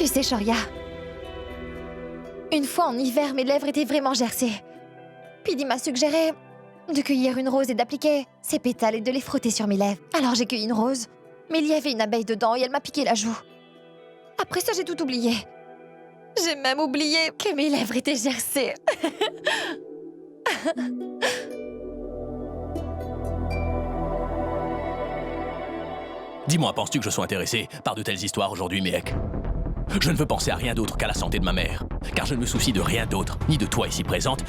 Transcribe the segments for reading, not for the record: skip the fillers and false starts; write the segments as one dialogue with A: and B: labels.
A: Tu sais, Shoria, une fois en hiver, mes lèvres étaient vraiment gercées. Puis il m'a suggéré de cueillir une rose et d'appliquer ses pétales et de les frotter sur mes lèvres. Alors j'ai cueilli une rose, mais il y avait une abeille dedans et elle m'a piqué la joue. Après ça, j'ai tout oublié. J'ai même oublié que mes lèvres étaient gercées.
B: Dis-moi, penses-tu que je sois intéressé par de telles histoires aujourd'hui, Méhek? Je ne veux penser à rien d'autre qu'à la santé de ma mère, car je ne me soucie de rien d'autre, ni de toi ici présente,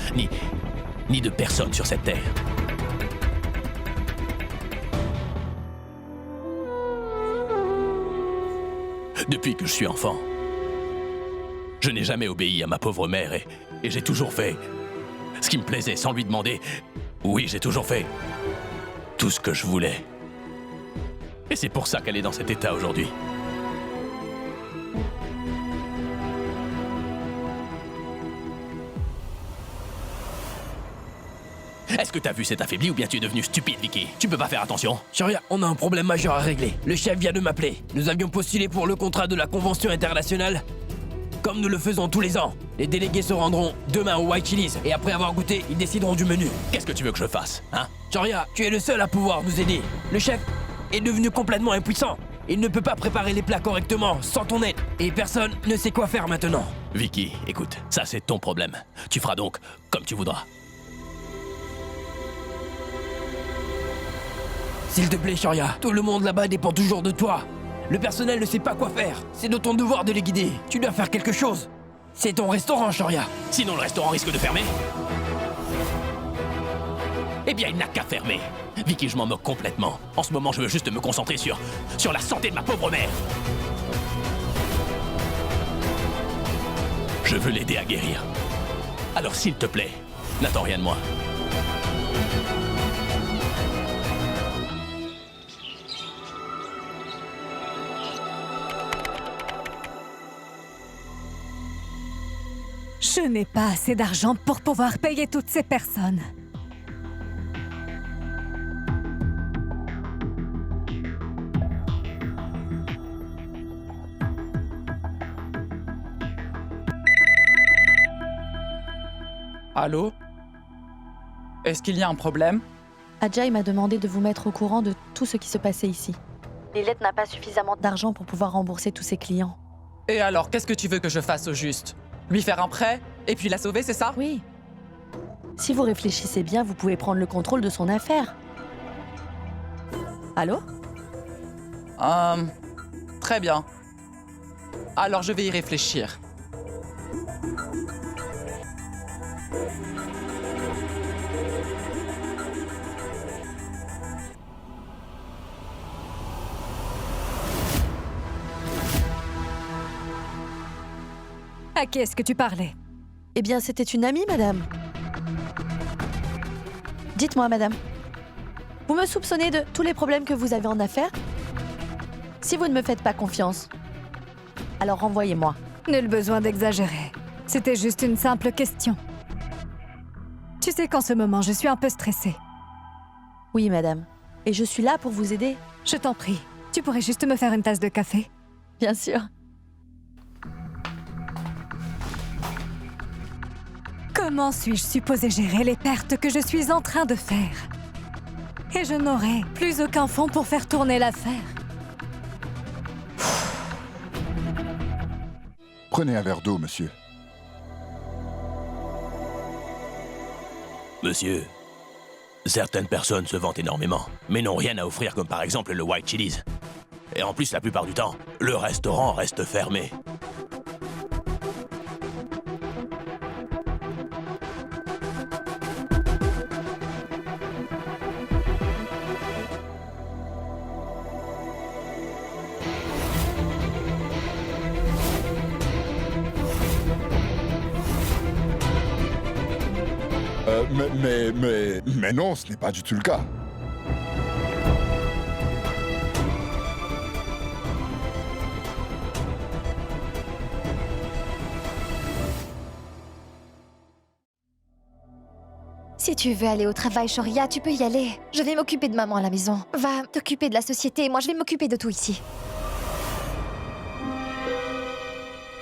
B: ni de personne sur cette terre. Depuis que je suis enfant, je n'ai jamais obéi à ma pauvre mère et j'ai toujours fait ce qui me plaisait sans lui demander. Oui, j'ai toujours fait tout ce que je voulais. Et c'est pour ça qu'elle est dans cet état aujourd'hui. Est-ce que t'as vu cet affaibli ou bien tu es devenu stupide, Vicky? Tu peux pas faire attention?
C: Shoria, on a un problème majeur à régler. Le chef vient de m'appeler. Nous avions postulé pour le contrat de la convention internationale, comme nous le faisons tous les ans. Les délégués se rendront demain au White Chili's et après avoir goûté, ils décideront du menu.
B: Qu'est-ce que tu veux que je fasse, hein?
C: Shoria, tu es le seul à pouvoir nous aider. Le chef est devenu complètement impuissant. Il ne peut pas préparer les plats correctement sans ton aide. Et personne ne sait quoi faire maintenant.
B: Vicky, écoute, ça c'est ton problème. Tu feras donc comme tu voudras.
C: S'il te plaît, Shoria, tout le monde là-bas dépend toujours de toi. Le personnel ne sait pas quoi faire. C'est de ton devoir de les guider. Tu dois faire quelque chose. C'est ton restaurant, Shoria.
B: Sinon le restaurant risque de fermer. Eh bien, il n'a qu'à fermer. Vicky, je m'en moque complètement. En ce moment, je veux juste me concentrer sur la santé de ma pauvre mère. Je veux l'aider à guérir. Alors, s'il te plaît, n'attends rien de moi.
D: Je n'ai pas assez d'argent pour pouvoir payer toutes ces personnes.
E: Allô? Est-ce qu'il y a un problème?
F: Ajay m'a demandé de vous mettre au courant de tout ce qui se passait ici. Lilette n'a pas suffisamment d'argent pour pouvoir rembourser tous ses clients.
E: Et alors, qu'est-ce que tu veux que je fasse au juste? Lui faire un prêt et puis la sauver, c'est ça?
F: Oui. Si vous réfléchissez bien, vous pouvez prendre le contrôle de son affaire. Allô?
E: Très bien. Alors, je vais y réfléchir.
D: À qui est-ce que tu parlais?
F: Eh bien, c'était une amie, madame. Dites-moi, madame. Vous me soupçonnez de tous les problèmes que vous avez en affaires? Si vous ne me faites pas confiance, alors renvoyez-moi.
D: Nul besoin d'exagérer. C'était juste une simple question. Tu sais qu'en ce moment, je suis un peu stressée.
F: Oui, madame. Et je suis là pour vous aider.
D: Je t'en prie, tu pourrais juste me faire une tasse de café?
F: Bien sûr.
D: Comment suis-je supposée gérer les pertes que je suis en train de faire? Et je n'aurai plus aucun fonds pour faire tourner l'affaire.
G: Prenez un verre d'eau, monsieur.
B: Monsieur, certaines personnes se vantent énormément, mais n'ont rien à offrir comme par exemple le White Chili's. Et en plus, la plupart du temps, le restaurant reste fermé.
G: Mais non, ce n'est pas du tout le cas.
A: Si tu veux aller au travail, Shoria, tu peux y aller. Je vais m'occuper de maman à la maison. Va t'occuper de la société, moi je vais m'occuper de tout ici.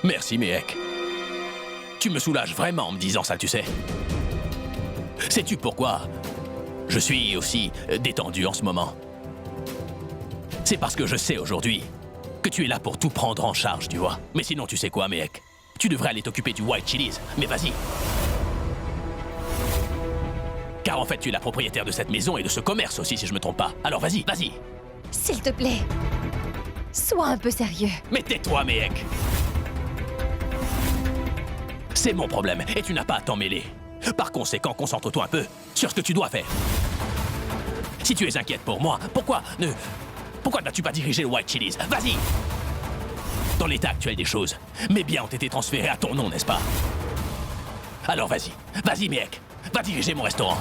B: Merci, Méhek. Tu me soulages vraiment en me disant ça, tu sais. Sais-tu pourquoi je suis aussi détendu en ce moment? C'est parce que je sais aujourd'hui que tu es là pour tout prendre en charge, tu vois. Mais sinon, tu sais quoi, Méhek? Tu devrais aller t'occuper du White Chili's, mais vas-y. Car en fait, tu es la propriétaire de cette maison et de ce commerce aussi, si je me trompe pas. Alors vas-y, vas-y.
A: S'il te plaît, sois un peu sérieux.
B: Mais tais-toi, Méhek. C'est mon problème, et tu n'as pas à t'en mêler. Par conséquent, concentre-toi un peu sur ce que tu dois faire. Si tu es inquiète pour moi, pourquoi n'as-tu pas dirigé le White Chili's? Vas-y. Dans l'état actuel des choses, mes biens ont été transférés à ton nom, n'est-ce pas? Alors vas-y, vas-y, Méhek. Va diriger mon restaurant.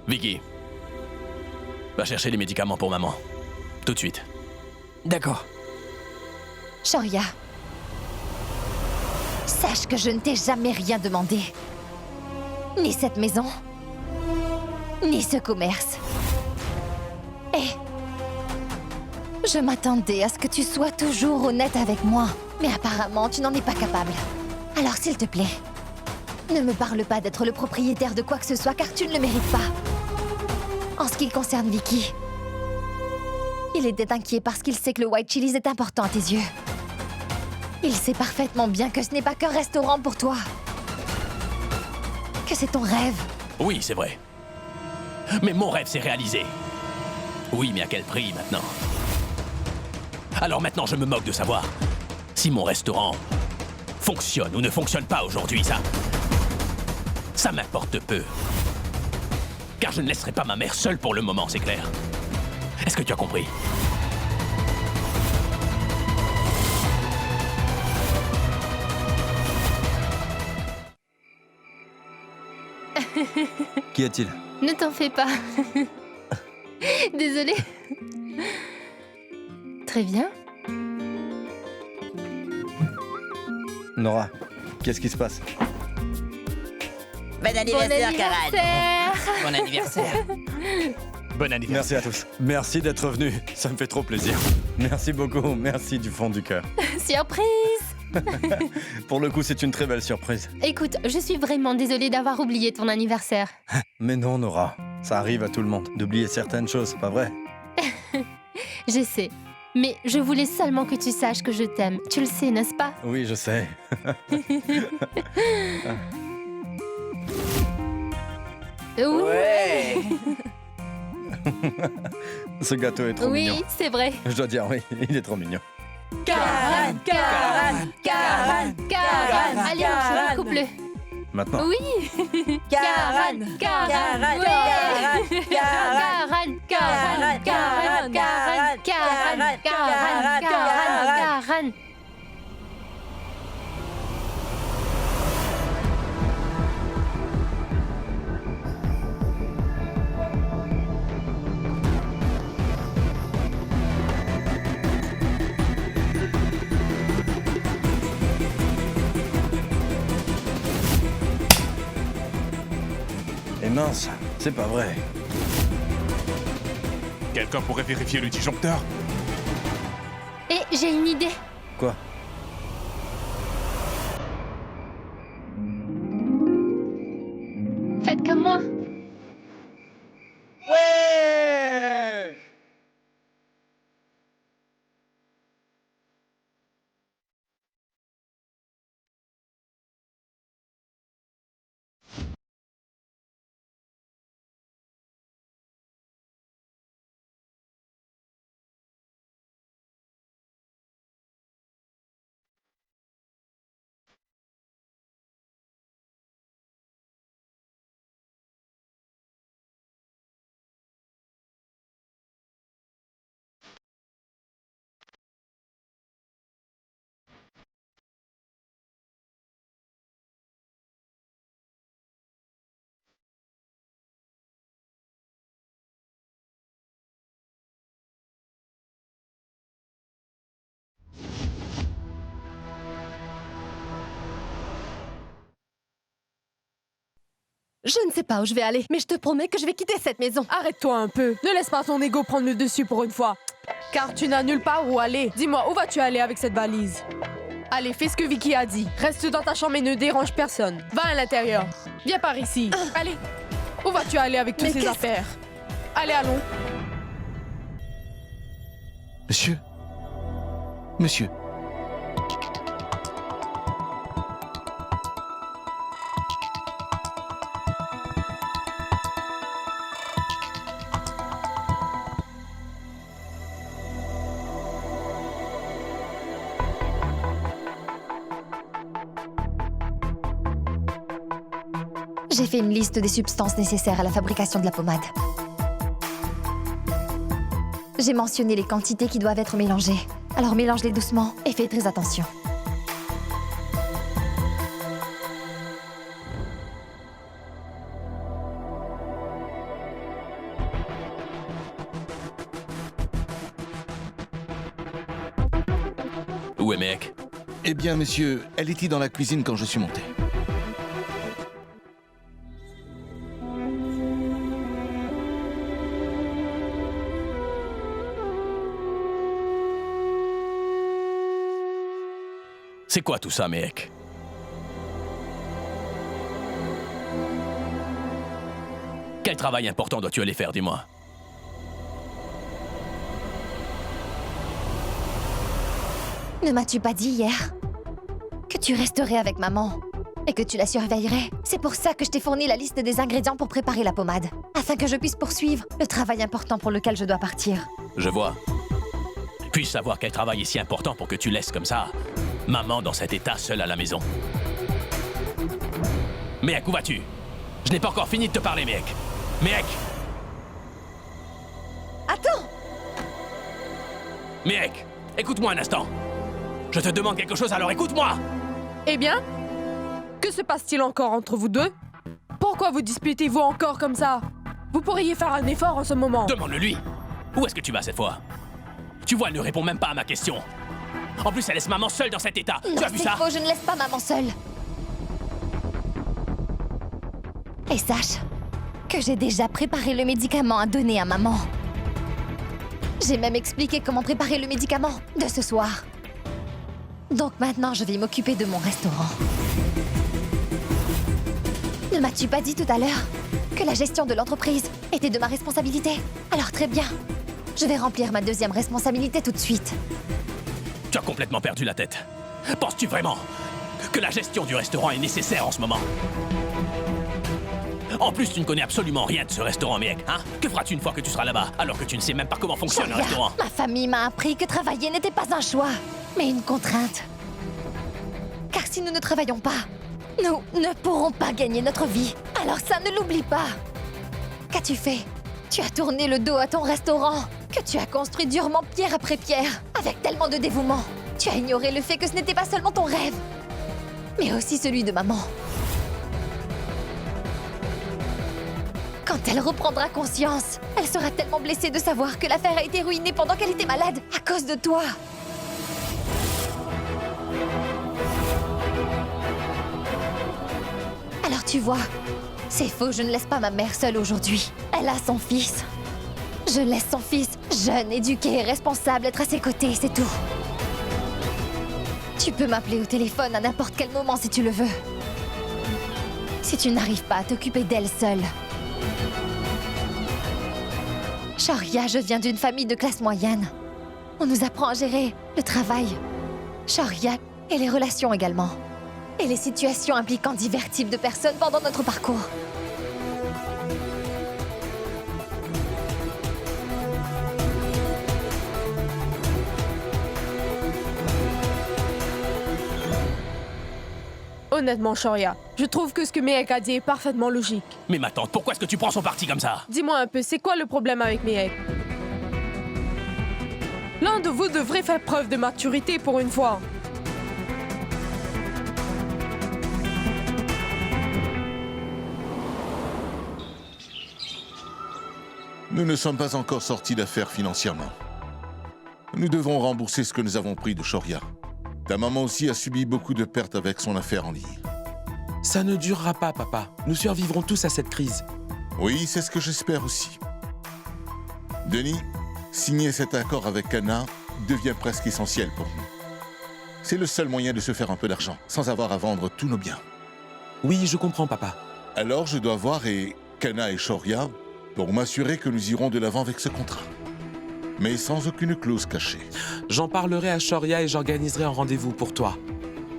B: Vicky, va chercher les médicaments pour maman. Tout de suite.
C: D'accord.
A: Shoria, sache que je ne t'ai jamais rien demandé. Ni cette maison, ni ce commerce. Et je m'attendais à ce que tu sois toujours honnête avec moi. Mais apparemment, tu n'en es pas capable. Alors s'il te plaît, ne me parle pas d'être le propriétaire de quoi que ce soit, car tu ne le mérites pas. En ce qui concerne Vicky, il était inquiet parce qu'il sait que le White Chili's est important à tes yeux. Il sait parfaitement bien que ce n'est pas qu'un restaurant pour toi. Que c'est ton rêve.
B: Oui, c'est vrai. Mais mon rêve s'est réalisé. Oui, mais à quel prix maintenant? Alors maintenant, je me moque de savoir si mon restaurant fonctionne ou ne fonctionne pas aujourd'hui, ça. Ça m'importe peu. Car je ne laisserai pas ma mère seule pour le moment, c'est clair. Est-ce que tu as compris?
H: Qu'y a-t-il?
I: Ne t'en fais pas. Désolée. Très bien.
H: Nora, qu'est-ce qui se passe?
J: Bon anniversaire, Karan.
E: Bon anniversaire.
K: Bon anniversaire.
H: Merci à tous. Merci d'être venus, ça me fait trop plaisir. Merci beaucoup, merci du fond du cœur.
I: Surprise!
H: Pour le coup, c'est une très belle surprise.
I: Écoute, je suis vraiment désolée d'avoir oublié ton anniversaire.
H: Mais non, Nora, ça arrive à tout le monde d'oublier certaines choses, pas vrai?
I: Je sais. Mais je voulais seulement que tu saches que je t'aime. Tu le sais, n'est-ce pas?
H: Oui, je sais.
I: Oui.
E: Ouais.
H: Ce gâteau est trop mignon.
I: Oui, c'est vrai.
H: Je dois dire, oui, il est trop mignon.
I: Karan, Karan, Karan, Karan. Allez, on couple.
H: Maintenant?
I: Oui. Karan, Karan, Karan, Karan, Karan, Karan, Karan, Karan, Karan, Karan.
H: Et mince, c'est pas vrai.
K: Quelqu'un pourrait vérifier le disjoncteur?
I: Et j'ai une idée.
H: Quoi?
I: Faites comme moi.
L: Je ne sais pas où je vais aller, mais je te promets que je vais quitter cette maison.
M: Arrête-toi un peu. Ne laisse pas ton ego prendre le dessus pour une fois. Car tu n'as nulle part où aller. Dis-moi, où vas-tu aller avec cette valise? Allez, fais ce que Vicky a dit. Reste dans ta chambre et ne dérange personne. Va à l'intérieur. Viens par ici. Allez. Où vas-tu aller avec toutes ces affaires? Allez, allons.
N: Monsieur? Monsieur?
A: J'ai fait une liste des substances nécessaires à la fabrication de la pommade. J'ai mentionné les quantités qui doivent être mélangées. Alors mélange-les doucement et fais très attention.
B: Où est Mehek?
N: Eh bien, monsieur, elle était dans la cuisine quand je suis monté.
B: C'est quoi tout ça, Mehek? Quel travail important dois-tu aller faire, dis-moi?
A: Ne m'as-tu pas dit hier que tu resterais avec maman et que tu la surveillerais? C'est pour ça que je t'ai fourni la liste des ingrédients pour préparer la pommade, afin que je puisse poursuivre le travail important pour lequel je dois partir.
B: Je vois. Puis-je savoir quel travail est si important pour que tu laisses comme ça maman dans cet état seule à la maison? Mehek, où vas-tu? Je n'ai pas encore fini de te parler, Mehek. Mehek!
A: Attends!
B: Mehek, écoute-moi un instant. Je te demande quelque chose, alors écoute-moi!
M: Eh bien, que se passe-t-il encore entre vous deux? Pourquoi vous disputez-vous encore comme ça? Vous pourriez faire un effort en ce moment.
B: Demande-le-lui. Où est-ce que tu vas cette fois? Tu vois, elle ne répond même pas à ma question. En plus, elle laisse maman seule dans cet état.
A: Non,
B: Tu as vu ça?
A: c'est faux, je ne laisse pas maman seule. Et sache que j'ai déjà préparé le médicament à donner à maman. J'ai même expliqué comment préparer le médicament de ce soir. Donc maintenant, je vais m'occuper de mon restaurant. Ne m'as-tu pas dit tout à l'heure que la gestion de l'entreprise était de ma responsabilité? Alors très bien. Je vais remplir ma deuxième responsabilité tout de suite.
B: Tu as complètement perdu la tête. Penses-tu vraiment que la gestion du restaurant est nécessaire en ce moment? En plus, tu ne connais absolument rien de ce restaurant, Mehek, hein? Que feras-tu une fois que tu seras là-bas, alors que tu ne sais même pas comment fonctionne un restaurant?
A: Ma famille m'a appris que travailler n'était pas un choix, mais une contrainte. Car si nous ne travaillons pas, nous ne pourrons pas gagner notre vie. Alors ça, ne l'oublie pas. Qu'as-tu fait? Tu as tourné le dos à ton restaurant, que tu as construit durement pierre après pierre, avec tellement de dévouement. Tu as ignoré le fait que ce n'était pas seulement ton rêve, mais aussi celui de maman. Quand elle reprendra conscience, elle sera tellement blessée de savoir que l'affaire a été ruinée pendant qu'elle était malade, à cause de toi. Alors tu vois, c'est faux, je ne laisse pas ma mère seule aujourd'hui. Elle a son fils. Je laisse son fils, jeune, éduqué et responsable, être à ses côtés, c'est tout. Tu peux m'appeler au téléphone à n'importe quel moment si tu le veux. Si tu n'arrives pas à t'occuper d'elle seule. Shaurya, je viens d'une famille de classe moyenne. On nous apprend à gérer le travail, Shaurya et les relations également. Et les situations impliquant divers types de personnes pendant notre parcours.
M: Honnêtement, Shaurya, je trouve que ce que Mehek a dit est parfaitement logique.
B: Mais ma tante, pourquoi est-ce que tu prends son parti comme ça?
M: Dis-moi un peu, c'est quoi le problème avec Mehek? L'un de vous devrait faire preuve de maturité pour une fois.
N: Nous ne sommes pas encore sortis d'affaires financièrement. Nous devons rembourser ce que nous avons pris de Shaurya. Ta maman aussi a subi beaucoup de pertes avec son affaire en ligne.
O: Ça ne durera pas, papa. Nous survivrons tous à cette crise.
N: Oui, c'est ce que j'espère aussi. Denis, signer cet accord avec Cana devient presque essentiel pour nous. C'est le seul moyen de se faire un peu d'argent, sans avoir à vendre tous nos biens.
O: Oui, je comprends, papa.
N: Alors je dois voir Cana et Shoria pour m'assurer que nous irons de l'avant avec ce contrat. Mais sans aucune clause cachée.
O: J'en parlerai à Shoria et j'organiserai un rendez-vous pour toi.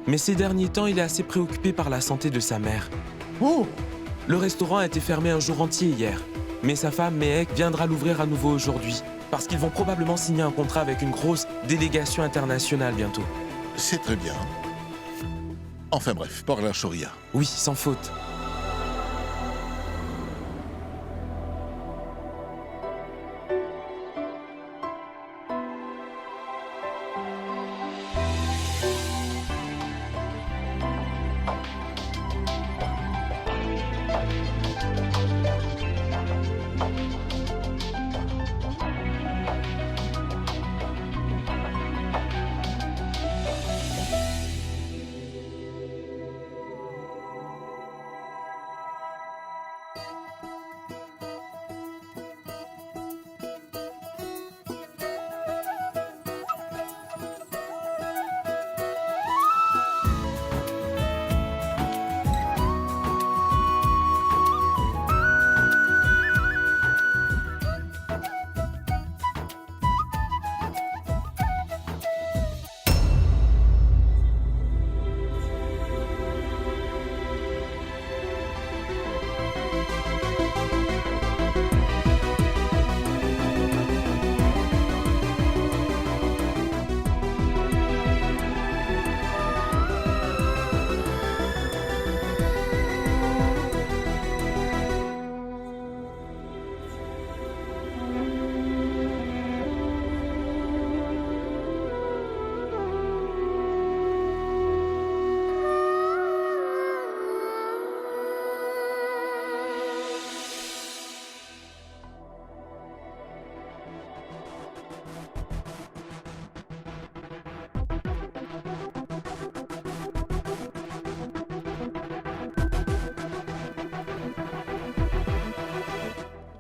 O: Mais ces derniers temps, il est assez préoccupé par la santé de sa mère.
N: Oh!
O: Le restaurant a été fermé un jour entier hier. Mais sa femme, Mehek, viendra l'ouvrir à nouveau aujourd'hui. Parce qu'ils vont probablement signer un contrat avec une grosse délégation internationale bientôt.
N: C'est très bien. Enfin bref, parle à Shoria.
O: Oui, sans faute.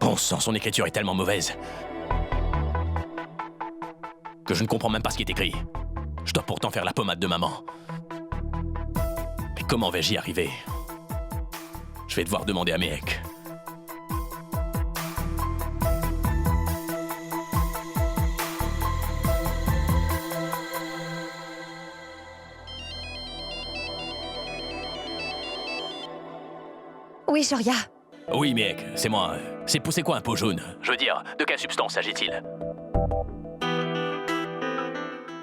B: Bon sang, son écriture est tellement mauvaise que je ne comprends même pas ce qui est écrit. Je dois pourtant faire la pommade de maman. Mais comment vais-je y arriver? Je vais devoir demander à Mehek.
A: Oui, Shoria.
B: Oui, Mehek, c'est moi. C'est quoi un pot jaune? Je veux dire, de quelle substance s'agit-il?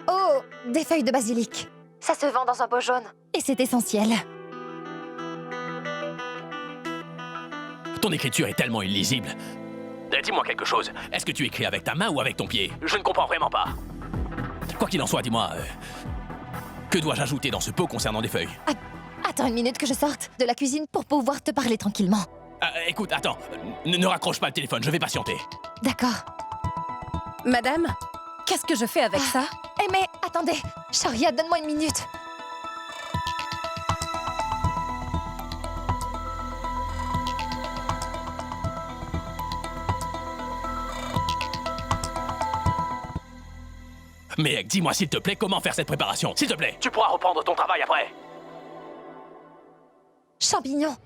A: Oh, des feuilles de basilic. Ça se vend dans un pot jaune. Et c'est essentiel.
B: Ton écriture est tellement illisible. Dis-moi quelque chose. Est-ce que tu écris avec ta main ou avec ton pied? Je ne comprends vraiment pas. Quoi qu'il en soit, dis-moi... que dois-je ajouter dans ce pot concernant des feuilles?
A: Attends une minute que je sorte de la cuisine pour pouvoir te parler tranquillement.
B: Écoute, attends. Ne raccroche pas le téléphone, je vais patienter.
A: D'accord.
L: Madame, qu'est-ce que je fais avec ça?
A: Eh mais, attendez. Shoria, donne-moi une minute.
B: Mehek, dis-moi s'il te plaît comment faire cette préparation. S'il te plaît, tu pourras reprendre ton travail après.
A: Champignons.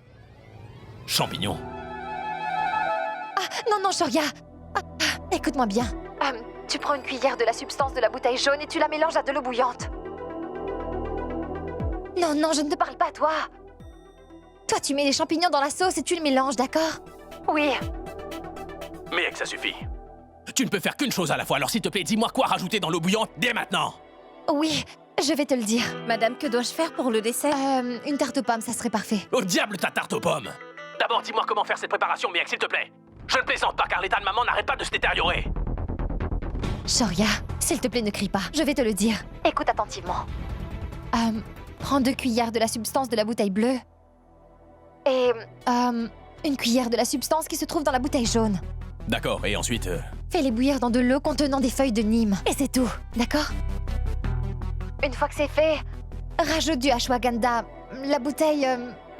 B: Champignons?
A: Ah, non, Shoria. Écoute-moi bien. Tu prends une cuillère de la substance de la bouteille jaune et tu la mélanges à de l'eau bouillante. Non, je ne te parle pas à toi. Toi, tu mets les champignons dans la sauce et tu le mélanges, d'accord? Oui.
B: Mehek, ça suffit. Tu ne peux faire qu'une chose à la fois, alors s'il te plaît, dis-moi quoi rajouter dans l'eau bouillante dès maintenant.
A: Oui, je vais te le dire.
L: Madame, que dois-je faire pour le dessert?
A: Une tarte aux pommes, ça serait parfait.
B: Au diable ta tarte aux pommes! D'abord, dis-moi comment faire cette préparation, Mehek, s'il te plaît. Je ne plaisante pas car l'état de maman n'arrête pas de se détériorer.
A: Shoria, s'il te plaît, ne crie pas. Je vais te le dire. Écoute attentivement. Prends 2 cuillères de la substance de la bouteille bleue. Et, une cuillère de la substance qui se trouve dans la bouteille jaune.
B: D'accord, et ensuite...
A: Fais-les bouillir dans de l'eau contenant des feuilles de Nîmes. Et c'est tout, d'accord? Une fois que c'est fait, rajoute du ashwagandha. La bouteille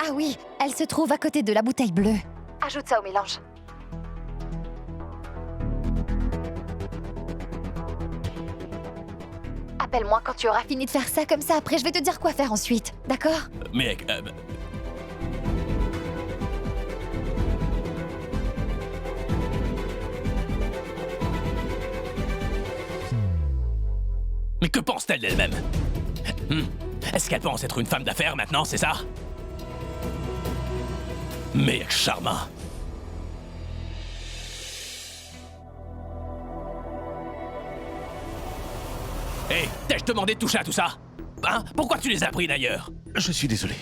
A: Ah oui, elle se trouve à côté de la bouteille bleue. Ajoute ça au mélange. Appelle-moi quand tu auras fini de faire ça, comme ça après je vais te dire quoi faire ensuite, d'accord?
B: Mais... Mais que pense-t-elle d'elle-même? Est-ce qu'elle pense être une femme d'affaires maintenant, c'est ça? Mais Sharma. Hé, t'ai-je demandé de toucher à tout ça? Hein? Pourquoi tu les as pris d'ailleurs?
N: Je suis désolé.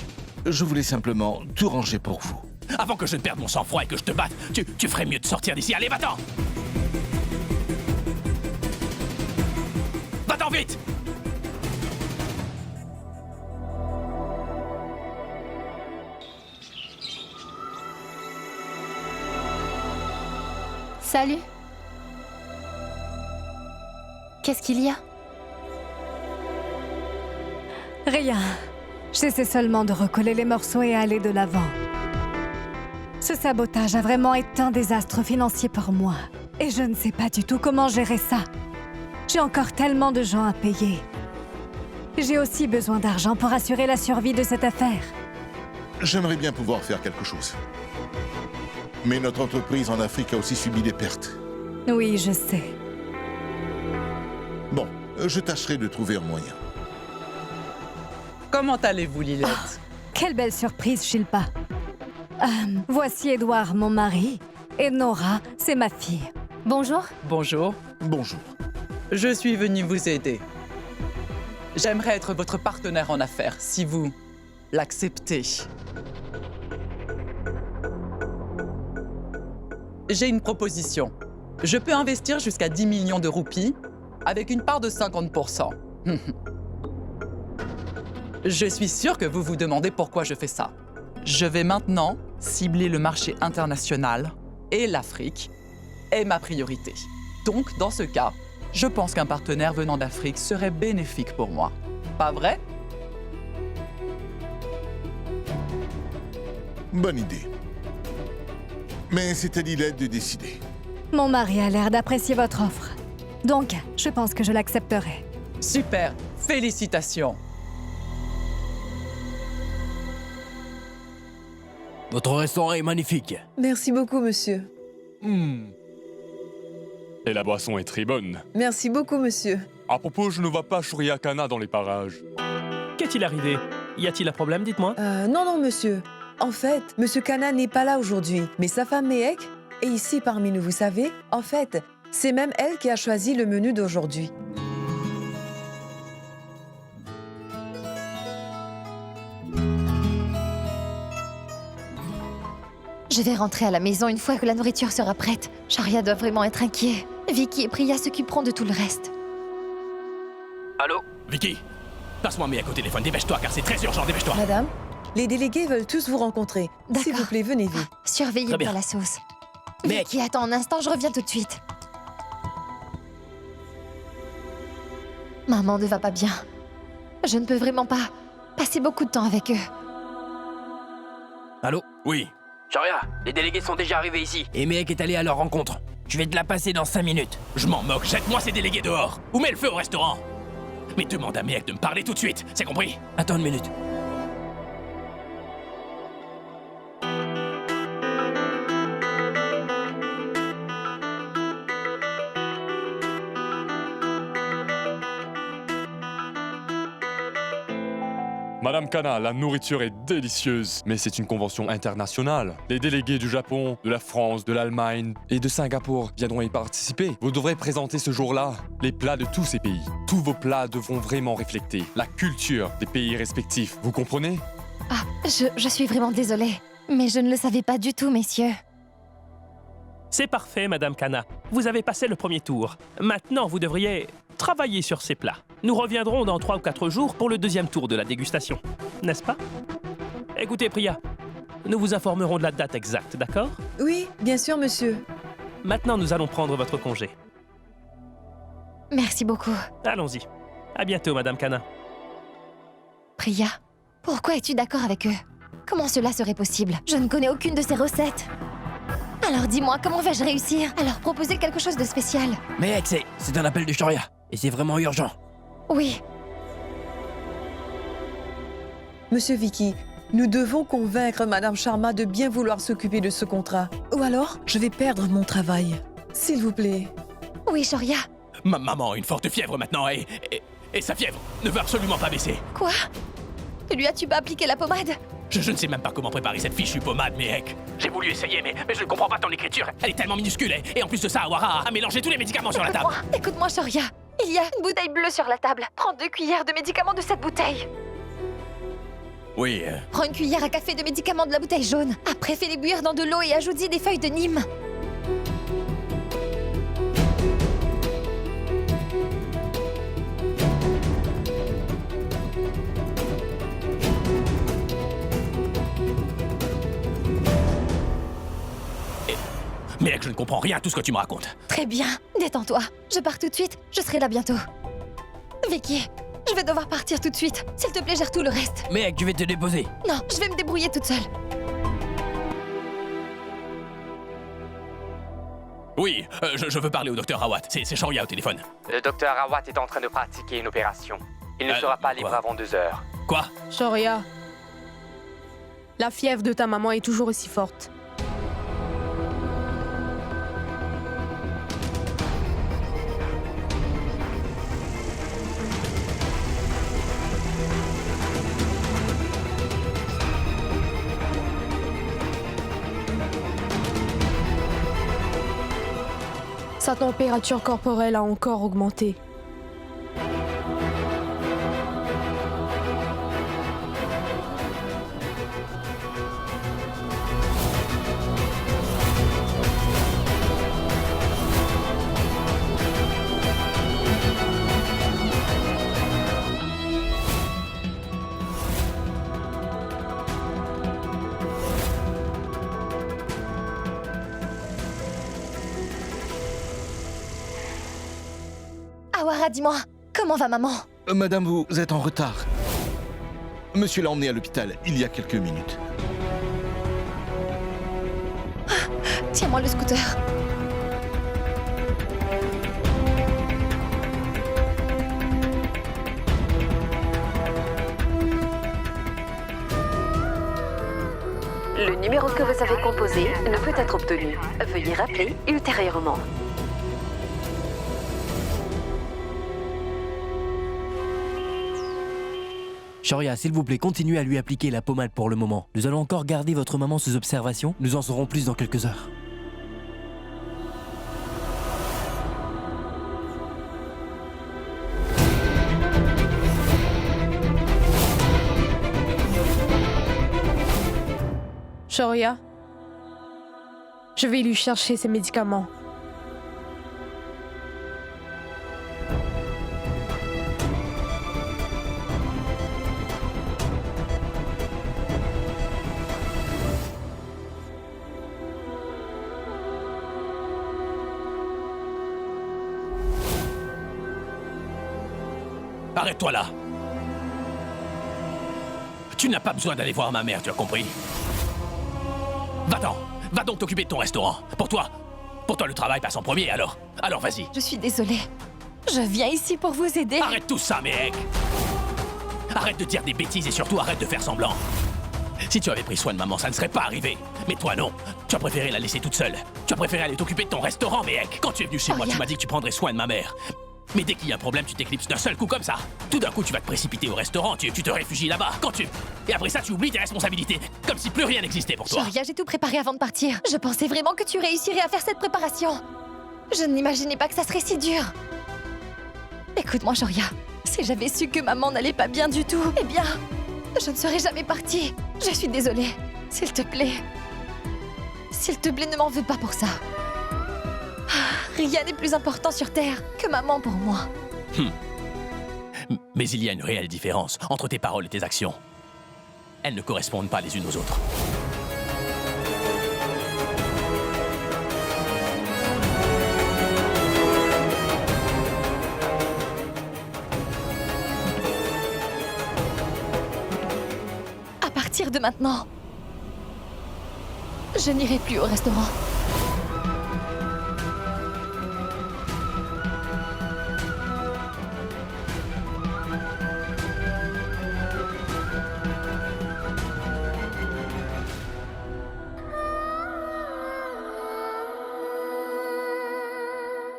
N: Je voulais simplement tout ranger pour vous.
B: Avant que je ne perde mon sang-froid et que je te batte, tu ferais mieux de sortir d'ici. Allez, va-t'en! Va-t'en vite!
I: Salut. Qu'est-ce qu'il y a?
D: Rien. J'essaie seulement de recoller les morceaux et aller de l'avant. Ce sabotage a vraiment été un désastre financier pour moi. Et je ne sais pas du tout comment gérer ça. J'ai encore tellement de gens à payer. J'ai aussi besoin d'argent pour assurer la survie de cette affaire.
N: J'aimerais bien pouvoir faire quelque chose. Mais notre entreprise en Afrique a aussi subi des pertes.
D: Oui, je sais.
N: Bon, je tâcherai de trouver un moyen.
E: Comment allez-vous, Lilette?
D: Quelle belle surprise, Shilpa. Voici Edouard, mon mari, et Nora, c'est ma fille.
I: Bonjour.
E: Bonjour.
N: Bonjour.
E: Je suis venu vous aider. J'aimerais être votre partenaire en affaires, si vous l'acceptez. J'ai une proposition. Je peux investir jusqu'à 10 millions de roupies avec une part de 50%. Je suis sûr que vous vous demandez pourquoi je fais ça. Je vais maintenant cibler le marché international et l'Afrique est ma priorité. Donc, dans ce cas, je pense qu'un partenaire venant d'Afrique serait bénéfique pour moi. Pas vrai?
N: Bonne idée. Mais c'est à Lilette de décider.
D: Mon mari a l'air d'apprécier votre offre. Donc, je pense que je l'accepterai.
E: Super! Félicitations!
C: Votre restaurant est magnifique.
P: Merci beaucoup, monsieur.
K: Et la boisson est très bonne.
P: Merci beaucoup, monsieur.
K: À propos, je ne vois pas Shuriya Kana dans les parages.
Q: Qu'est-il arrivé? Y a-t-il un problème, dites-moi?
P: Non, monsieur. En fait, monsieur Kana n'est pas là aujourd'hui, mais sa femme Mehek est ici parmi nous, vous savez. En fait, c'est même elle qui a choisi le menu d'aujourd'hui.
A: Je vais rentrer à la maison une fois que la nourriture sera prête. Sharia doit vraiment être inquiet. Vicky et Priya s'occuperont de tout le reste.
B: Allô? Vicky, passe-moi Mehek au téléphone, dépêche-toi, car c'est très urgent, dépêche-toi.
P: Madame, les délégués veulent tous vous rencontrer. S'il vous plaît, venez vite.
A: Surveillez bien la sauce. Vicky, attends un instant, je reviens tout de suite. Maman ne va pas bien. Je ne peux vraiment pas passer beaucoup de temps avec eux.
C: Allô?
B: Oui.
C: Sharia, les délégués sont déjà arrivés ici. Et Mehek est allé à leur rencontre. Je vais te la passer dans 5 minutes.
B: Je m'en moque, jette-moi ces délégués dehors. Ou mets le feu au restaurant. Mais demande à Mehek de me parler tout de suite, c'est compris?
C: Attends une minute.
K: Madame Kana, la nourriture est délicieuse, mais c'est une convention internationale. Les délégués du Japon, de la France, de l'Allemagne et de Singapour viendront y participer. Vous devrez présenter ce jour-là les plats de tous ces pays. Tous vos plats devront vraiment refléter la culture des pays respectifs. Vous comprenez?
A: Ah, je suis vraiment désolée. Mais je ne le savais pas du tout, messieurs.
Q: C'est parfait, Madame Kana. Vous avez passé le premier tour. Maintenant, vous devriez travailler sur ces plats. Nous reviendrons dans 3 ou 4 jours pour le deuxième tour de la dégustation. N'est-ce pas? Écoutez, Priya, nous vous informerons de la date exacte, d'accord?
P: Oui, bien sûr, monsieur.
Q: Maintenant, nous allons prendre votre congé.
A: Merci beaucoup.
Q: Allons-y. À bientôt, Madame Kana.
A: Priya, pourquoi es-tu d'accord avec eux? Comment cela serait possible? Je ne connais aucune de ces recettes. Alors dis-moi, comment vais-je réussir à leur proposer quelque chose de spécial?
C: Mais c'est un appel de Shoria. Et c'est vraiment urgent.
A: Oui.
P: Monsieur Vicky, nous devons convaincre Madame Sharma de bien vouloir s'occuper de ce contrat. Ou alors, je vais perdre mon travail. S'il vous plaît.
A: Oui, Shoria.
B: Ma maman a une forte fièvre maintenant et sa fièvre ne veut absolument pas baisser.
A: Quoi? Lui as-tu pas appliqué la pommade?
B: Je ne sais même pas comment préparer cette fichue pommade, mec. J'ai voulu essayer, mais je ne comprends pas ton écriture. Elle est tellement minuscule, et en plus de ça, Awara a mélangé tous les médicaments sur la table.
A: Écoute-moi, Shoria. Il y a une bouteille bleue sur la table. Prends 2 cuillères de médicaments de cette bouteille.
B: Oui.
A: Prends une cuillère à café de médicaments de la bouteille jaune. Après, fais-les bouillir dans de l'eau et ajoute-y des feuilles de Nîmes.
B: Mec, je ne comprends rien à tout ce que tu me racontes.
A: Très bien, détends-toi. Je pars tout de suite, je serai là bientôt. Vicky, je vais devoir partir tout de suite. S'il te plaît, gère tout le reste.
C: Mec, je vais te déposer.
A: Non, je vais me débrouiller toute seule.
B: Oui, je veux parler au docteur Rawat. C'est Shoria au téléphone.
R: Le docteur Rawat est en train de pratiquer une opération. Il ne sera pas libre avant 2 heures.
B: Quoi?
M: Shoria, la fièvre de ta maman est toujours aussi forte. Sa température corporelle a encore augmenté.
A: Awara, dis-moi, comment va maman?
N: Madame, vous êtes en retard. Monsieur l'a emmené à l'hôpital il y a quelques minutes.
A: Tiens-moi le scooter.
S: Le numéro que vous avez composé ne peut être obtenu. Veuillez rappeler ultérieurement.
C: Shoria, s'il vous plaît, continuez à lui appliquer la pommade pour le moment. Nous allons encore garder votre maman sous observation. Nous en saurons plus dans quelques heures.
M: Shoria, je vais lui chercher ses médicaments.
B: Arrête-toi là. Tu n'as pas besoin d'aller voir ma mère, tu as compris? Va-t'en. Va donc t'occuper de ton restaurant. Pour toi le travail passe en premier, alors vas-y.
A: Je suis désolée. Je viens ici pour vous aider.
B: Arrête tout ça, mec. Arrête de dire des bêtises et surtout arrête de faire semblant. Si tu avais pris soin de maman, ça ne serait pas arrivé. Mais toi, non. Tu as préféré la laisser toute seule. Tu as préféré aller t'occuper de ton restaurant, mec. Quand tu es venu chez moi, tu m'as dit que tu prendrais soin de ma mère. Mais dès qu'il y a un problème, tu t'éclipses d'un seul coup comme ça. Tout d'un coup, tu vas te précipiter au restaurant, tu te réfugies là-bas. Et après ça, tu oublies tes responsabilités. Comme si plus rien n'existait pour toi.
A: Shoria, j'ai tout préparé avant de partir. Je pensais vraiment que tu réussirais à faire cette préparation. Je n'imaginais pas que ça serait si dur. Écoute-moi, Shoria. Si j'avais su que maman n'allait pas bien du tout, eh bien, je ne serais jamais partie. Je suis désolée. S'il te plaît. S'il te plaît, ne m'en veux pas pour ça. Rien n'est plus important sur Terre que maman pour moi.
B: Mais il y a une réelle différence entre tes paroles et tes actions. Elles ne correspondent pas les unes aux autres.
A: À partir de maintenant, Je n'irai plus au restaurant.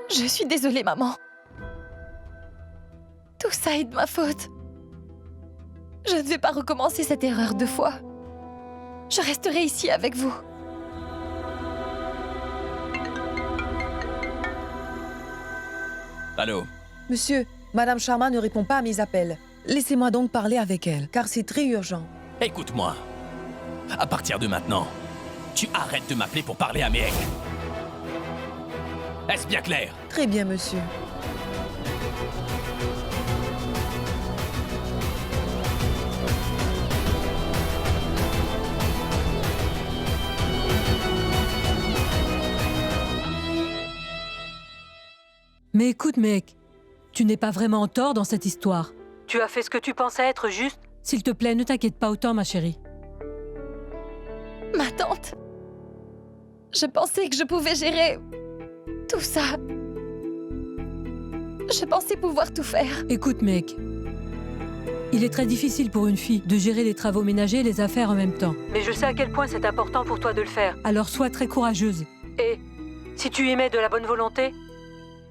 A: Je suis désolée, maman. Tout ça est de ma faute. Je ne vais pas recommencer cette erreur 2 fois. Je resterai ici avec vous.
B: Allô?
P: Monsieur, Madame Sharma ne répond pas à mes appels. Laissez-moi donc parler avec elle, car c'est très urgent.
B: Écoute-moi. À partir de maintenant, tu arrêtes de m'appeler pour parler à Mehek. Est-ce bien clair?
P: Très bien, monsieur.
T: Mais écoute, mec, tu n'es pas vraiment en tort dans cette histoire. Tu as fait ce que tu pensais être juste. S'il te plaît, ne t'inquiète pas autant, ma chérie.
A: Ma tante. Je pensais que je pouvais gérer tout ça. Je pensais pouvoir tout faire.
T: Écoute, mec, il est très difficile pour une fille de gérer les travaux ménagers et les affaires en même temps. Mais je sais à quel point c'est important pour toi de le faire. Alors sois très courageuse. Et si tu y mets de la bonne volonté,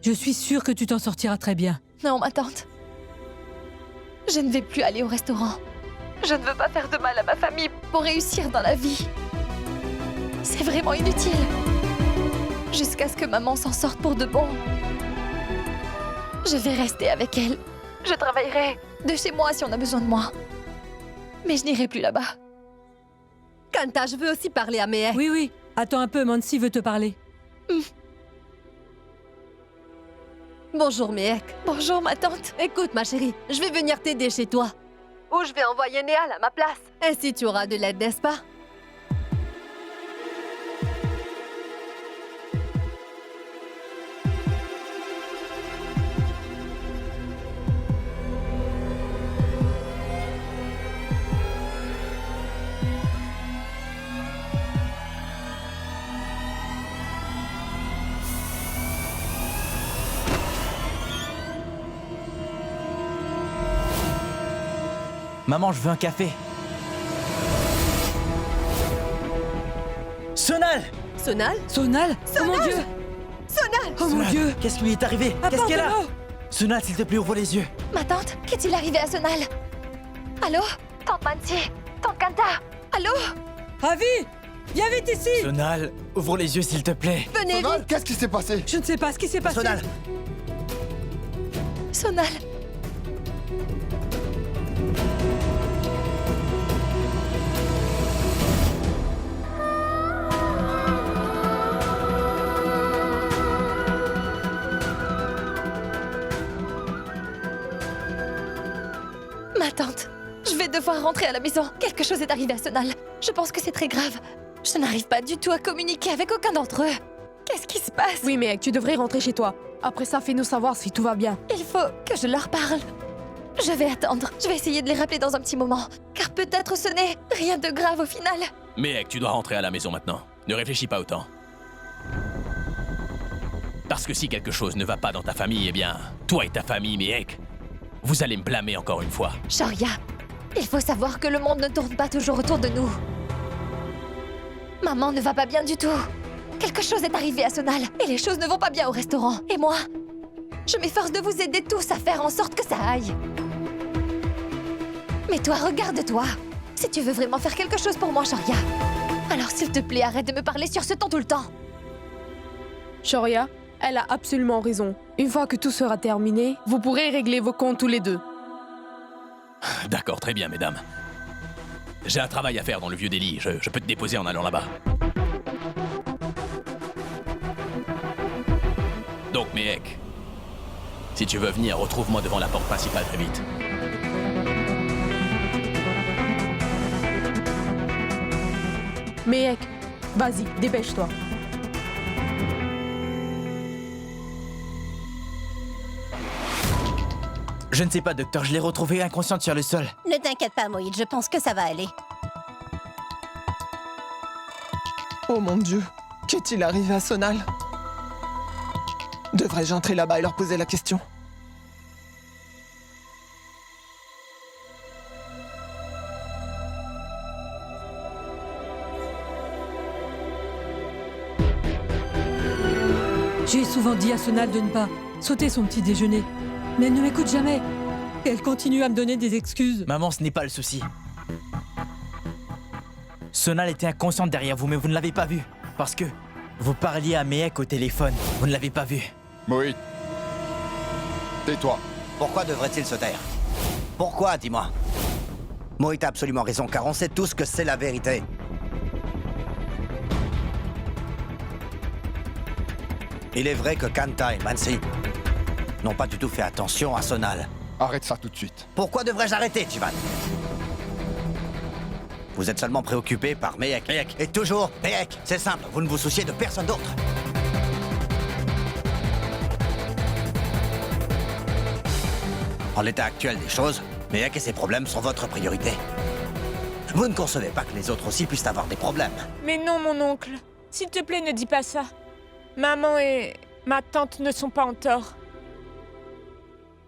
T: je suis sûre que tu t'en sortiras très bien.
A: Non, ma tante. Je ne vais plus aller au restaurant. Je ne veux pas faire de mal à ma famille pour réussir dans la vie. C'est vraiment inutile. Jusqu'à ce que maman s'en sorte pour de bon. Je vais rester avec elle. Je travaillerai de chez moi si on a besoin de moi. Mais je n'irai plus là-bas.
T: Kanta, je veux aussi parler à Mehek. Oui, oui. Attends un peu, Mansi veut te parler.
U: Bonjour, Mehek.
A: Bonjour, ma tante.
U: Écoute, ma chérie, je vais venir t'aider chez toi. Ou je vais envoyer Néal à ma place. Ainsi, tu auras de l'aide, n'est-ce pas?
V: Maman, je veux un café. Sonal!
U: Sonal?
T: Sonal? Oh mon Dieu!
U: Sonal!
V: Oh mon Dieu! Qu'est-ce qui lui est arrivé? Qu'est-ce qu'elle a? Sonal, s'il te plaît, ouvre les yeux.
A: Ma tante, qu'est-il arrivé à Sonal? Allô? Tante Mansi? Tante Kanta? Allô?
T: Ravi! Viens vite ici!
V: Sonal, ouvre les yeux, s'il te plaît.
U: Venez
G: Sonal,
U: vite!
G: qu'est-ce qui s'est passé?
T: Je ne sais pas ce qui s'est passé.
V: Sonal!
A: Sonal? Ma tante, je vais devoir rentrer à la maison. Quelque chose est arrivé à Sonal. Je pense que c'est très grave. Je n'arrive pas du tout à communiquer avec aucun d'entre eux. Qu'est-ce qui se passe?
M: Oui, mais tu devrais rentrer chez toi. Après ça, fais-nous savoir si tout va bien.
A: Il faut que je leur parle. Je vais attendre. Je vais essayer de les rappeler dans un petit moment. Car peut-être ce n'est rien de grave au final.
B: Mehek, tu dois rentrer à la maison maintenant. Ne réfléchis pas autant. Parce que si quelque chose ne va pas dans ta famille, eh bien, toi et ta famille, Mehek, vous allez me blâmer encore une fois.
A: Shoria, il faut savoir que le monde ne tourne pas toujours autour de nous. Maman ne va pas bien du tout. Quelque chose est arrivé à Sonal et les choses ne vont pas bien au restaurant. Et moi, je m'efforce de vous aider tous à faire en sorte que ça aille. Mais toi, regarde-toi. Si tu veux vraiment faire quelque chose pour moi, Shoria, alors s'il te plaît, arrête de me parler sur ce ton tout le temps.
M: Shoria, elle a absolument raison. Une fois que tout sera terminé, vous pourrez régler vos comptes tous les deux.
B: D'accord, très bien, mesdames. J'ai un travail à faire dans le vieux Delhi. Je peux te déposer en allant là-bas. Donc, Mehek, si tu veux venir, retrouve-moi devant la porte principale très vite.
M: Mehek, vas-y, dépêche-toi.
V: Je ne sais pas, docteur, je l'ai retrouvée inconsciente sur le sol.
J: Ne t'inquiète pas, Moïd, je pense que ça va aller.
F: Oh mon Dieu, qu'est-il arrivé à Sonal? Devrais-je entrer là-bas et leur poser la question?
T: J'ai souvent dit à Sonal de ne pas sauter son petit déjeuner, mais elle ne m'écoute jamais. Et elle continue à me donner des excuses.
V: Maman, ce n'est pas le souci. Sonal était inconsciente derrière vous, mais vous ne l'avez pas vu. Parce que vous parliez à Mehek au téléphone. Vous ne l'avez pas vu.
G: Moït, tais-toi.
H: Pourquoi devrait-il se taire? Pourquoi, dis-moi? Moït a absolument raison, car on sait tous que c'est la vérité. Il est vrai que Kanta et Mansi n'ont pas du tout fait attention à Sonal.
G: Arrête ça tout de suite.
H: Pourquoi devrais-je arrêter, Jivan? Vous êtes seulement préoccupé par Mehek. Mehek. Et toujours Mehek. C'est simple, vous ne vous souciez de personne d'autre. En l'état actuel des choses, Mehek et ses problèmes sont votre priorité. Vous ne concevez pas que les autres aussi puissent avoir des problèmes.
M: Mais non, mon oncle. S'il te plaît, ne dis pas ça. Maman et ma tante ne sont pas en tort.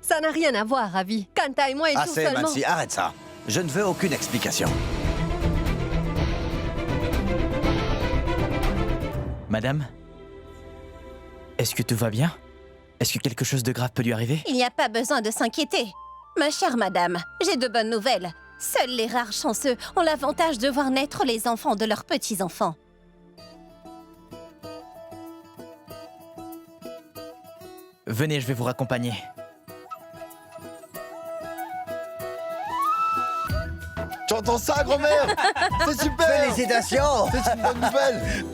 U: Ça n'a rien à voir, Ravi. Kanta et moi étions
H: Assez,
U: seulement...
H: Mansi, arrête ça. Je ne veux aucune explication.
V: Madame? Est-ce que tout va bien? Est-ce que quelque chose de grave peut lui arriver?
L: Il n'y a pas besoin de s'inquiéter. Ma chère madame, j'ai de bonnes nouvelles. Seuls les rares chanceux ont l'avantage de voir naître les enfants de leurs petits-enfants.
V: Venez, je vais vous raccompagner.
W: J'entends ça, grand-mère. C'est super.
H: Félicitations.
W: C'est une bonne nouvelle.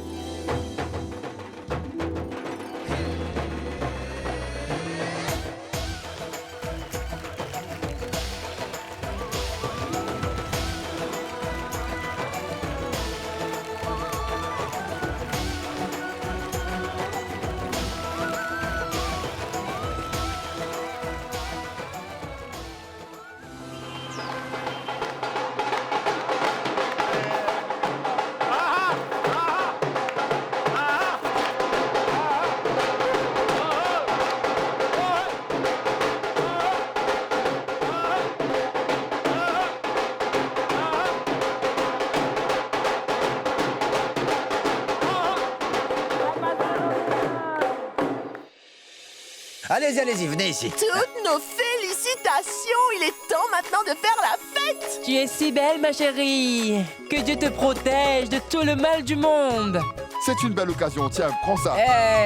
H: Allez-y, allez-y, venez ici.
X: Toutes nos félicitations. Il est temps maintenant de faire la fête.
Y: Tu es si belle, ma chérie. Que Dieu te protège de tout le mal du monde.
G: C'est une belle occasion, tiens, prends ça.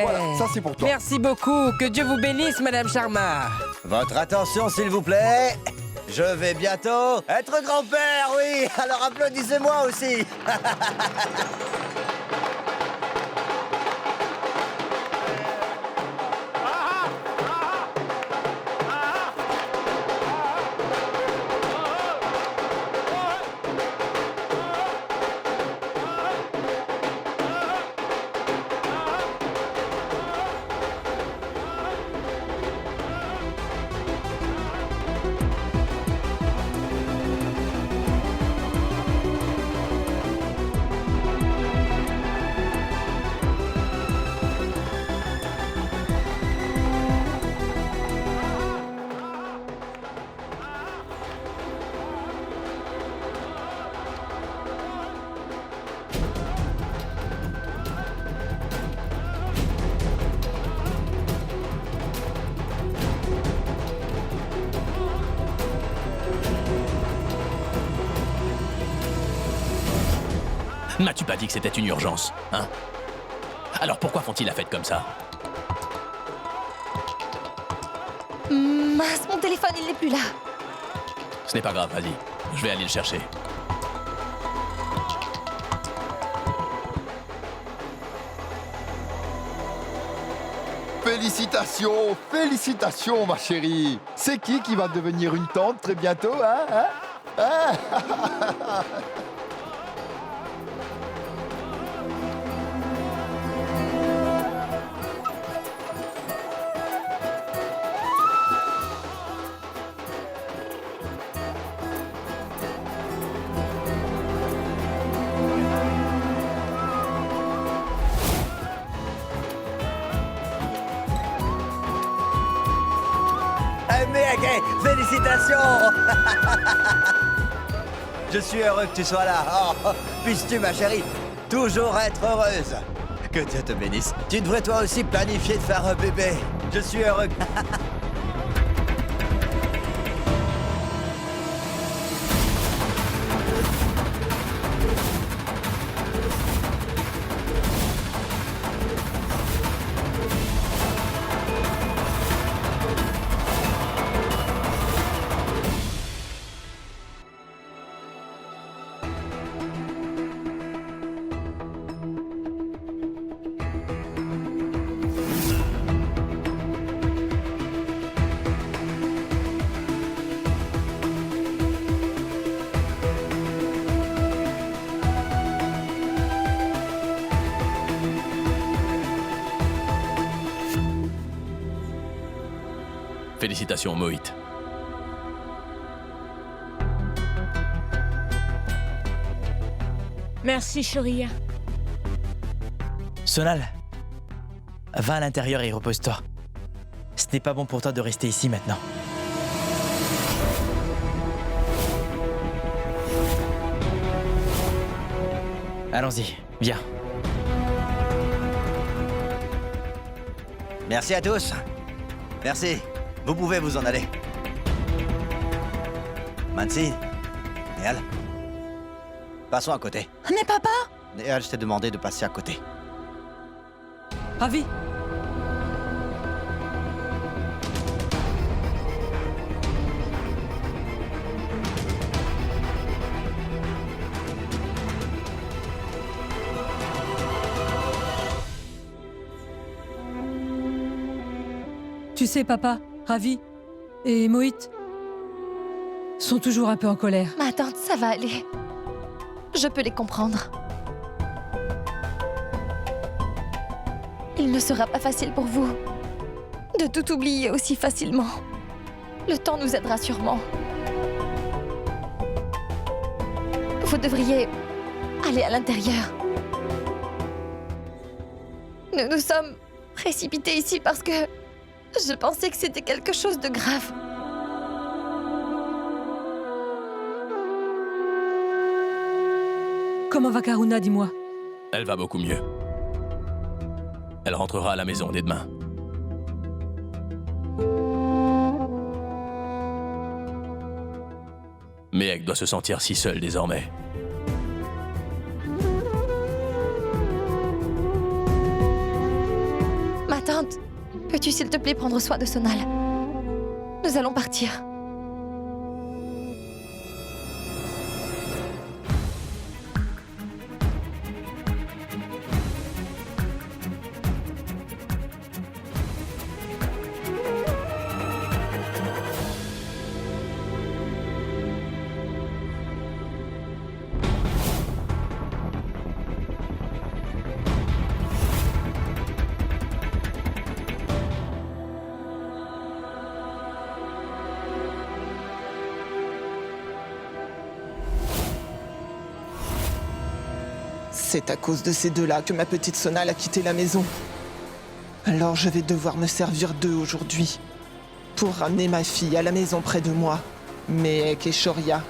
G: Voilà, ça c'est pour toi.
Y: Merci beaucoup. Que Dieu vous bénisse, Madame Sharma.
H: Votre attention, s'il vous plaît. Je vais bientôt être grand-père, oui. Alors applaudissez-moi aussi.
B: M'as-tu pas dit que c'était une urgence, hein? Alors pourquoi font-ils la fête comme ça?
A: Mince, mon téléphone, il n'est plus là.
B: Ce n'est pas grave, vas-y. Je vais aller le chercher.
G: Félicitations, félicitations, ma chérie. C'est qui va devenir une tante très bientôt, hein?
H: Mehek, félicitations. Je suis heureux que tu sois là. Oh, puisses-tu, ma chérie, toujours être heureuse. Que Dieu te bénisse. Tu devrais toi aussi planifier de faire un bébé. Je suis heureux.
B: Félicitations, Mohit.
T: Merci, Shoria.
V: Sonal, va à l'intérieur et repose-toi. Ce n'est pas bon pour toi de rester ici maintenant. Allons-y, viens.
H: Merci à tous. Merci. Vous pouvez vous en aller. Mansi, Néal, passons à côté.
L: Mais papa?
H: Néal, je t'ai demandé de passer à côté.
T: Ravi. Tu sais, papa, Ravi et Mohit sont toujours un peu en colère.
A: Ma tante, ça va aller. Je peux les comprendre. Il ne sera pas facile pour vous de tout oublier aussi facilement. Le temps nous aidera sûrement. Vous devriez aller à l'intérieur. Nous nous sommes précipités ici parce que je pensais que c'était quelque chose de grave.
T: Comment va Karuna, dis-moi?
B: Elle va beaucoup mieux. Elle rentrera à la maison dès demain. Mehek doit se sentir si seule désormais.
A: Ma tante, peux-tu s'il te plaît prendre soin de Sonal? Nous allons partir.
F: C'est à cause de ces deux-là que ma petite Sonal a quitté la maison. Alors je vais devoir me servir d'eux aujourd'hui. Pour ramener ma fille à la maison près de moi, Mehek et Shoria.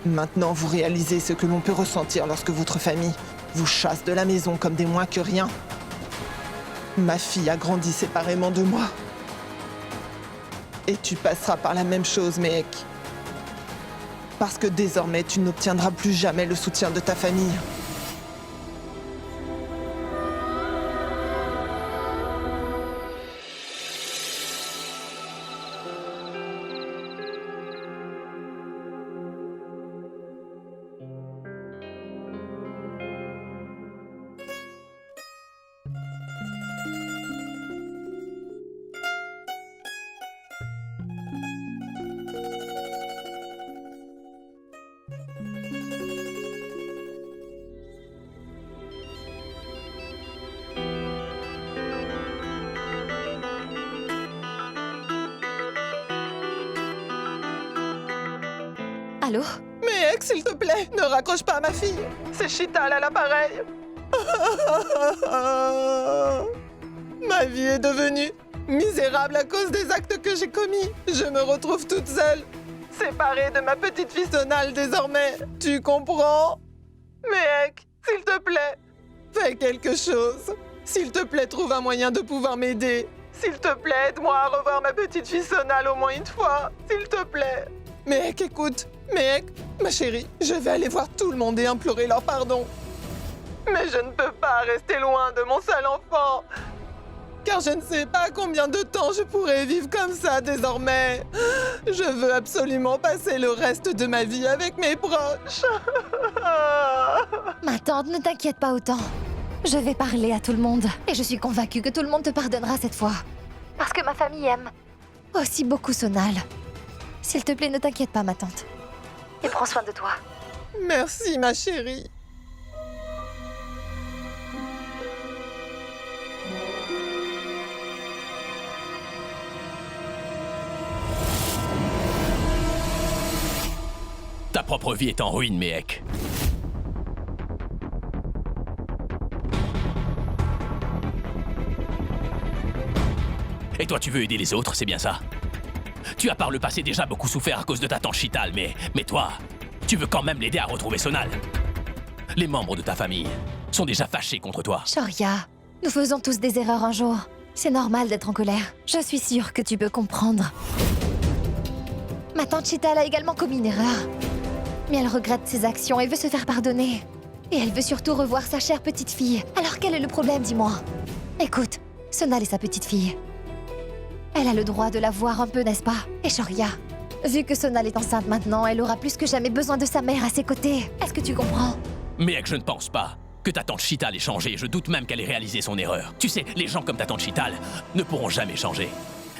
F: Maintenant, vous réalisez ce que l'on peut ressentir lorsque votre famille vous chasse de la maison comme des moins que rien. Ma fille a grandi séparément de moi. Et tu passeras par la même chose, Mehek. Parce que désormais, tu n'obtiendras plus jamais le soutien de ta famille.
A: Allô?
F: Mehek, s'il te plaît, ne raccroche pas à ma fille. C'est Chital à l'appareil. Ma vie est devenue Misérable à cause des actes que j'ai commis. Je me retrouve toute seule, séparée de ma petite fille Sonal désormais. Tu comprends? Mehek, s'il te plaît, fais quelque chose. S'il te plaît, trouve un moyen de pouvoir m'aider. S'il te plaît, aide-moi à revoir ma petite fille Sonal au moins une fois. S'il te plaît. Mehek, écoute. Mehek, ma chérie, je vais aller voir tout le monde et implorer leur pardon. Mais je ne peux pas rester loin de mon seul enfant. Car je ne sais pas combien de temps je pourrai vivre comme ça désormais. Je veux absolument passer le reste de ma vie avec mes proches.
A: Ma tante, ne t'inquiète pas autant. Je vais parler à tout le monde. Et je suis convaincue que tout le monde te pardonnera cette fois. Parce que ma famille aime aussi beaucoup Sonal. S'il te plaît, ne t'inquiète pas, ma tante. Et prends soin de toi.
F: Merci, ma chérie.
B: Ta propre vie est en ruine, Mehek. Et toi, tu veux aider les autres, c'est bien ça? Tu as par le passé déjà beaucoup souffert à cause de ta tante Chital, mais toi, tu veux quand même l'aider à retrouver Sonal. Les membres de ta famille sont déjà fâchés contre toi.
A: Shoria, nous faisons tous des erreurs un jour. C'est normal d'être en colère. Je suis sûre que tu peux comprendre. Ma tante Chital a également commis une erreur. Mais elle regrette ses actions et veut se faire pardonner. Et elle veut surtout revoir sa chère petite fille. Alors quel est le problème, dis-moi? Écoute, Sonal est sa petite fille. Elle a le droit de la voir un peu, n'est-ce pas? Et Shoria, vu que Sonal est enceinte maintenant, elle aura plus que jamais besoin de sa mère à ses côtés. Est-ce que tu comprends?
B: Mehek, je ne pense pas que ta tante Chital ait changé. Je doute même qu'elle ait réalisé son erreur. Tu sais, les gens comme ta tante Chital ne pourront jamais changer.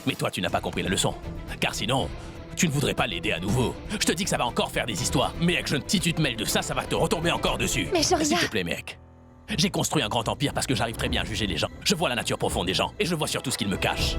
B: Mais toi, tu n'as pas compris la leçon. Car sinon, tu ne voudrais pas l'aider à nouveau. Je te dis que ça va encore faire des histoires. Mehek, si tu te mêles de ça, ça va te retomber encore dessus.
A: Mais Shoria...
B: S'il te plaît, Mehek. J'ai construit un grand empire parce que j'arrive très bien à juger les gens. Je vois la nature profonde des gens et je vois surtout ce qu'ils me cachent.